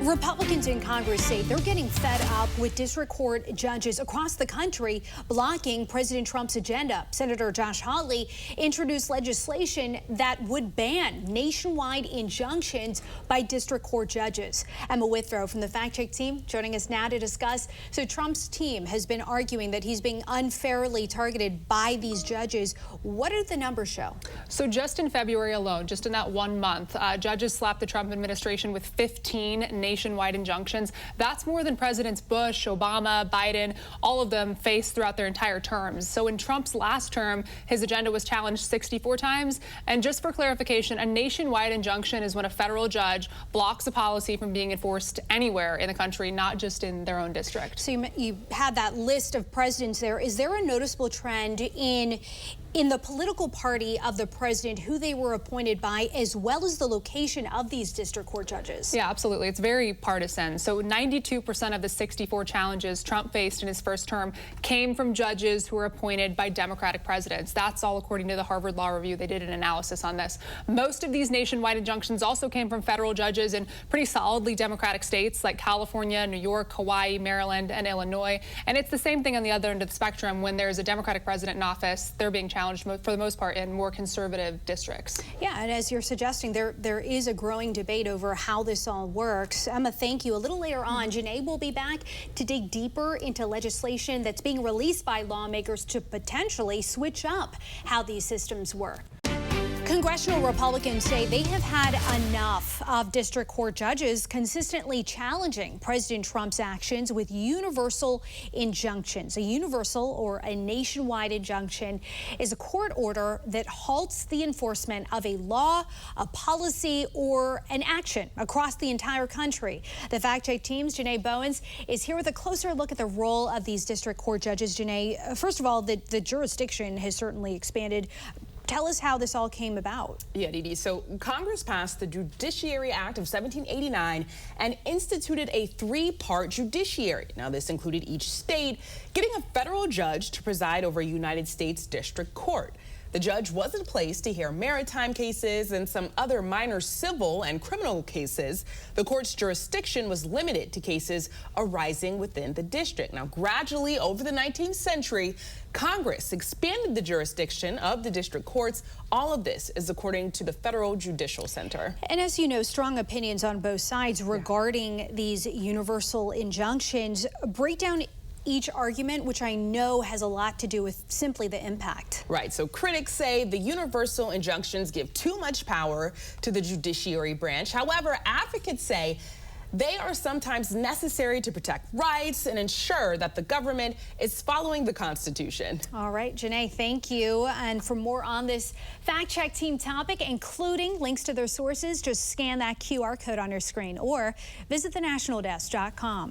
Republicans in Congress say they're getting fed up with district court judges across the country blocking President Trump's agenda. Senator Josh Hawley introduced legislation that would ban nationwide injunctions by district court judges. Emma Withrow from the Fact Check team joining us now to discuss. So Trump's team has been arguing that he's being unfairly targeted by these judges. What do the numbers show? So just in February alone, just in that 1 month, judges slapped the Trump administration with 15 nationwide injunctions. That's more than Presidents Bush, Obama, Biden, all of them faced throughout their entire terms. So in Trump's last term, his agenda was challenged 64 times. And just for clarification, a nationwide injunction is when a federal judge blocks a policy from being enforced anywhere in the country, not just in their own district. So you had that list of presidents there. Is there a noticeable trend in the political party of the president, who they were appointed by, as well as the location of these district court judges? Yeah, absolutely. It's very partisan. So 92% of the 64 challenges Trump faced in his first term came from judges who were appointed by Democratic presidents. That's all according to the Harvard Law Review. They did an analysis on this. Most of these nationwide injunctions also came from federal judges in pretty solidly Democratic states like California, New York, Hawaii, Maryland, and Illinois. And it's the same thing on the other end of the spectrum. When there's a Democratic president in office, they're being challenged for the most part in more conservative districts. Yeah, and as you're suggesting, there is a growing debate over how this all works. Emma, thank you. A little later on, Janae will be back to dig deeper into legislation that's being released by lawmakers to potentially switch up how these systems work. Congressional Republicans say they have had enough of district court judges consistently challenging President Trump's actions with universal injunctions. A universal or a nationwide injunction is a court order that halts the enforcement of a law, a policy, or an action across the entire country. The Fact Check team's Janae Bowens is here with a closer look at the role of these district court judges. Janae, first of all, the jurisdiction has certainly expanded. Tell us how this all came about. Yeah, Dee Dee. So Congress passed the Judiciary Act of 1789 and instituted a three-part judiciary. Now, this included each state getting a federal judge to preside over a United States district court. The judge wasn't placed to hear maritime cases and some other minor civil and criminal cases. The court's jurisdiction was limited to cases arising within the district. Now, gradually over the 19th century, Congress expanded the jurisdiction of the district courts. All of this is according to the Federal Judicial Center. And as you know, strong opinions on both sides regarding these universal injunctions. Break down each argument, which I know has a lot to do with simply the impact. Right. So critics say the universal injunctions give too much power to the judiciary branch. However, advocates say they are sometimes necessary to protect rights and ensure that the government is following the Constitution. All right, Janae, thank you. And for more on this Fact Check team topic, including links to their sources, just scan that QR code on your screen or visit thenationaldesk.com.